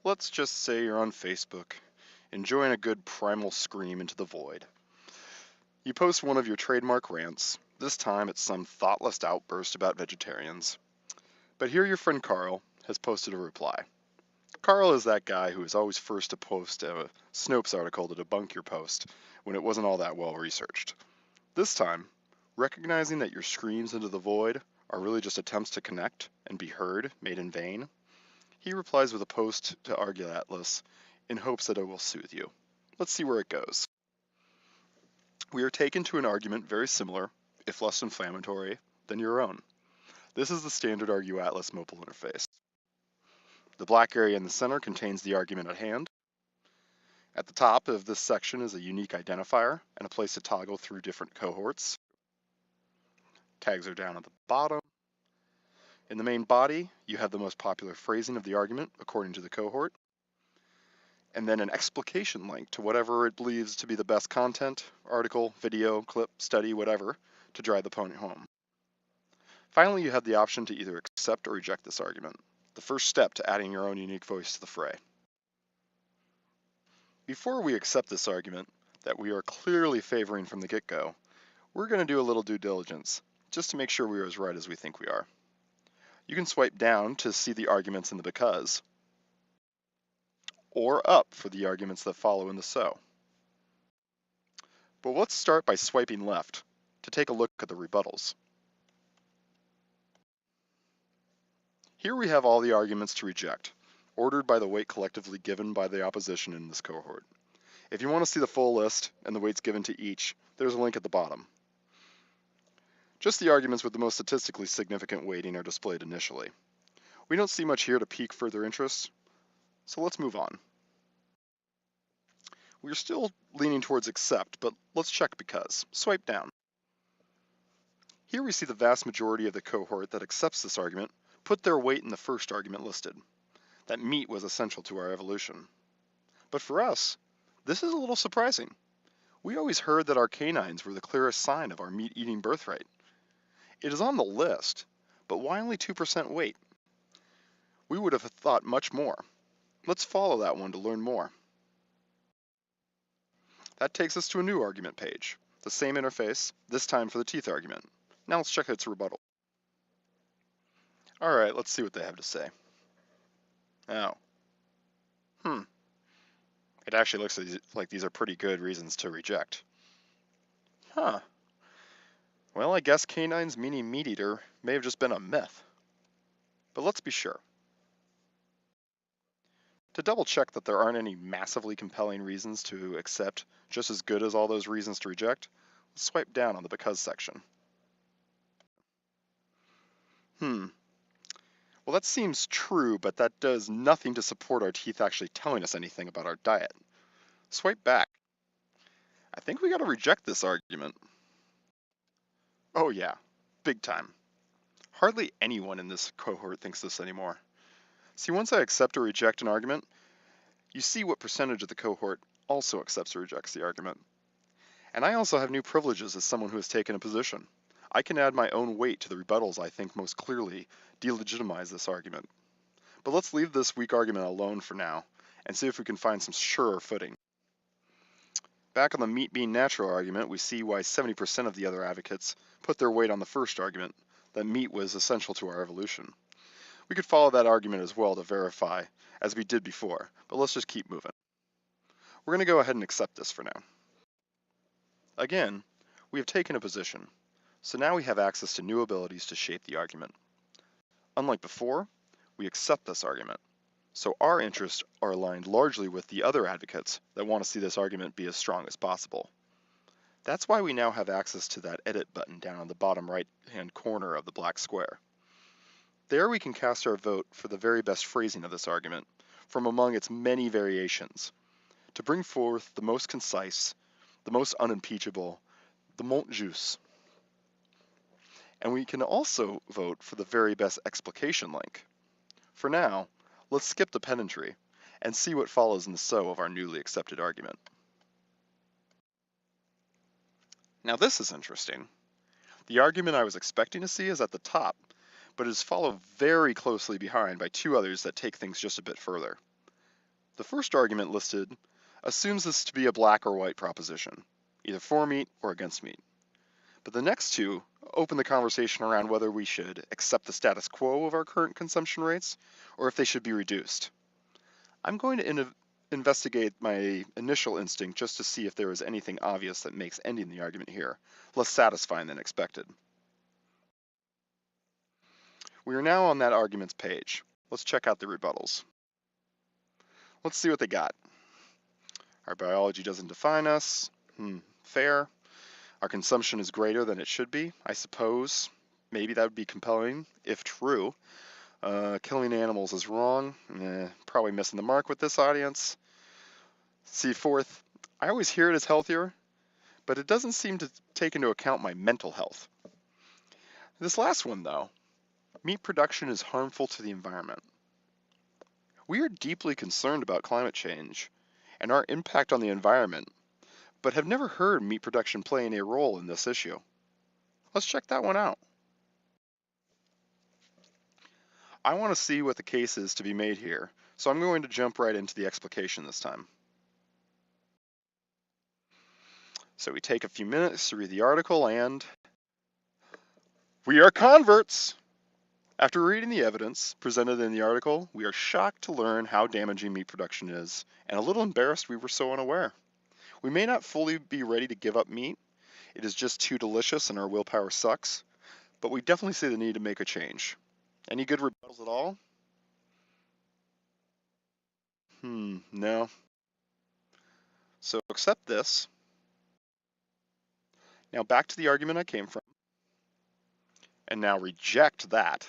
Let's just say you're on Facebook, enjoying a good primal scream into the void. You post one of your trademark rants. This time it's some thoughtless outburst about vegetarians. But here your friend Carl has posted a reply. Carl is that guy who is always first to post a Snopes article to debunk your post when it wasn't all that well researched. This time, recognizing that your screams into the void are really just attempts to connect and be heard made in vain, he replies with a post to ArguAtlas in hopes that it will soothe you. Let's see where it goes. We are taken to an argument very similar, if less inflammatory, than your own. This is the standard ArguAtlas mobile interface. The black area in the center contains the argument at hand. At the top of this section is a unique identifier and a place to toggle through different cohorts. Tags are down at the bottom. In the main body, you have the most popular phrasing of the argument according to the cohort, and then an explication link to whatever it believes to be the best content, article, video, clip, study, whatever, to drive the opponent home. Finally, you have the option to either accept or reject this argument, the first step to adding your own unique voice to the fray. Before we accept this argument that we are clearly favoring from the get-go, we're going to do a little due diligence, just to make sure we are as right as we think we are. You can swipe down to see the arguments in the because, or up for the arguments that follow in the so. But let's start by swiping left to take a look at the rebuttals. Here we have all the arguments to reject, ordered by the weight collectively given by the opposition in this cohort. If you want to see the full list and the weights given to each, there's a link at the bottom. Just the arguments with the most statistically significant weighting are displayed initially. We don't see much here to pique further interest, so let's move on. We're still leaning towards accept, but let's check because. Swipe down. Here we see the vast majority of the cohort that accepts this argument put their weight in the first argument listed, that meat was essential to our evolution. But for us, this is a little surprising. We always heard that our canines were the clearest sign of our meat-eating birthright. It is on the list, but why only 2% weight? We would have thought much more. Let's follow that one to learn more. That takes us to a new argument page, the same interface, this time for the teeth argument. Now let's check its rebuttal. Alright, let's see what they have to say. Oh. It actually looks like these are pretty good reasons to reject. Huh. Well, I guess canines meaning meat eater may have just been a myth. But let's be sure. To double check that there aren't any massively compelling reasons to accept just as good as all those reasons to reject, let's swipe down on the because section. Well, that seems true, but that does nothing to support our teeth actually telling us anything about our diet. Swipe back. I think we gotta reject this argument. Oh yeah, big time. Hardly anyone in this cohort thinks this anymore. See, once I accept or reject an argument, you see what percentage of the cohort also accepts or rejects the argument. And I also have new privileges as someone who has taken a position. I can add my own weight to the rebuttals I think most clearly delegitimize this argument. But let's leave this weak argument alone for now and see if we can find some surer footing. Back on the meat being natural argument, we see why 70% of the other advocates put their weight on the first argument, that meat was essential to our evolution. We could follow that argument as well to verify, as we did before, but let's just keep moving. We're going to go ahead and accept this for now. Again, we have taken a position, so now we have access to new abilities to shape the argument. Unlike before, we accept this argument, so our interests are aligned largely with the other advocates that want to see this argument be as strong as possible. That's why we now have access to that edit button down on the bottom right-hand corner of the black square. There we can cast our vote for the very best phrasing of this argument from among its many variations to bring forth the most concise, the most unimpeachable, the mont juste. And we can also vote for the very best explication link. For now, let's skip the pedantry and see what follows in the so of our newly accepted argument. Now this is interesting. The argument I was expecting to see is at the top, but it is followed very closely behind by two others that take things just a bit further. The first argument listed assumes this to be a black or white proposition, either for meat or against meat. But the next two open the conversation around whether we should accept the status quo of our current consumption rates or if they should be reduced. I'm going to investigate my initial instinct just to see if there is anything obvious that makes ending the argument here less satisfying than expected. We are now on that argument's page. Let's check out the rebuttals. Let's see what they got. Our biology doesn't define us. Fair. Our consumption is greater than it should be, I suppose. Maybe that would be compelling, if true. Killing animals is wrong. Probably missing the mark with this audience. See, fourth, I always hear it as healthier, but it doesn't seem to take into account my mental health. This last one, though, meat production is harmful to the environment. We are deeply concerned about climate change and our impact on the environment, but have never heard meat production playing a role in this issue. Let's check that one out. I want to see what the case is to be made here, so I'm going to jump right into the explication this time. So we take a few minutes to read the article and we are converts! After reading the evidence presented in the article, we are shocked to learn how damaging meat production is, and a little embarrassed we were so unaware. We may not fully be ready to give up meat, it is just too delicious and our willpower sucks, but we definitely see the need to make a change. Any good rebuttals at all? No. So accept this. Now back to the argument I came from, and now reject that.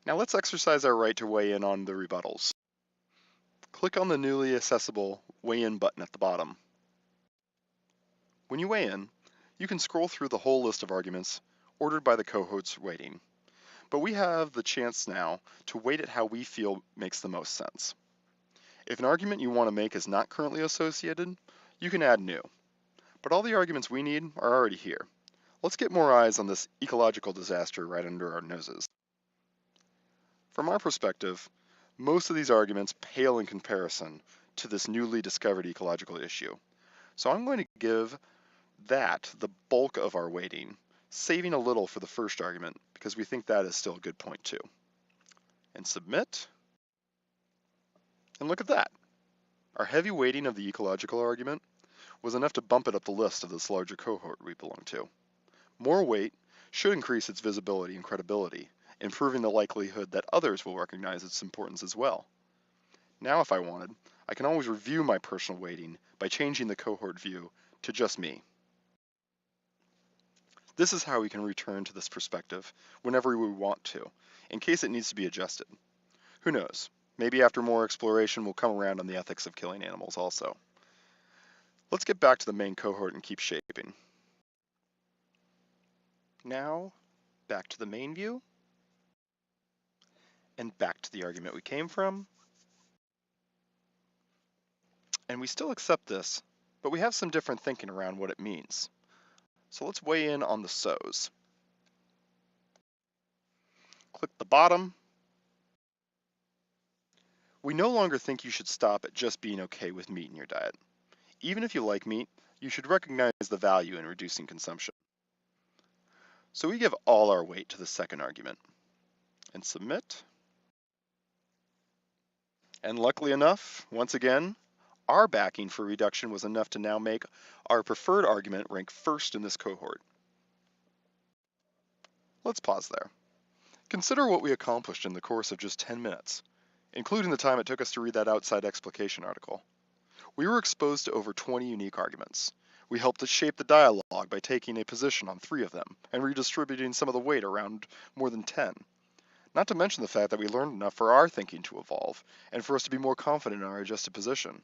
Now let's exercise our right to weigh in on the rebuttals. Click on the newly accessible Weigh In button at the bottom. When you weigh in, you can scroll through the whole list of arguments ordered by the cohort's weighting, but we have the chance now to weight it how we feel makes the most sense. If an argument you want to make is not currently associated, you can add new. But all the arguments we need are already here. Let's get more eyes on this ecological disaster right under our noses. From our perspective, most of these arguments pale in comparison to this newly discovered ecological issue. So I'm going to give that the bulk of our weighting, saving a little for the first argument because we think that is still a good point too. And submit. And look at that. Our heavy weighting of the ecological argument was enough to bump it up the list of this larger cohort we belong to. More weight should increase its visibility and credibility, improving the likelihood that others will recognize its importance as well. Now, if I wanted, I can always review my personal weighting by changing the cohort view to just me. This is how we can return to this perspective whenever we want to, in case it needs to be adjusted. Who knows? Maybe after more exploration we'll come around on the ethics of killing animals also. Let's get back to the main cohort and keep shaping. Now, back to the main view, and back to the argument we came from. And we still accept this, but we have some different thinking around what it means. So let's weigh in on the so's. Click the bottom. We no longer think you should stop at just being okay with meat in your diet. Even if you like meat, you should recognize the value in reducing consumption. So we give all our weight to the second argument. And submit. And luckily enough, once again, our backing for reduction was enough to now make our preferred argument rank first in this cohort. Let's pause there. Consider what we accomplished in the course of just 10 minutes, including the time it took us to read that outside explication article. We were exposed to over 20 unique arguments. We helped to shape the dialogue by taking a position on 3 of them and redistributing some of the weight around more than 10. Not to mention the fact that we learned enough for our thinking to evolve and for us to be more confident in our adjusted position.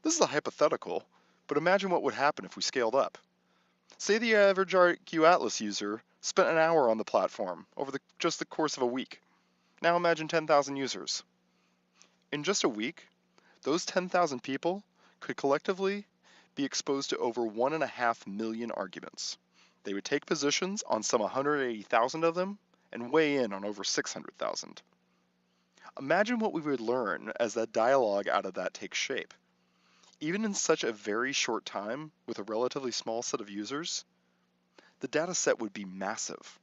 This is a hypothetical, but imagine what would happen if we scaled up. Say the average ArguAtlas user spent an hour on the platform over just the course of a week. Now imagine 10,000 users. In just a week, those 10,000 people could collectively be exposed to over 1.5 million arguments. They would take positions on some 180,000 of them and weigh in on over 600,000. Imagine what we would learn as that dialogue out of that takes shape. Even in such a very short time, with a relatively small set of users, the data set would be massive.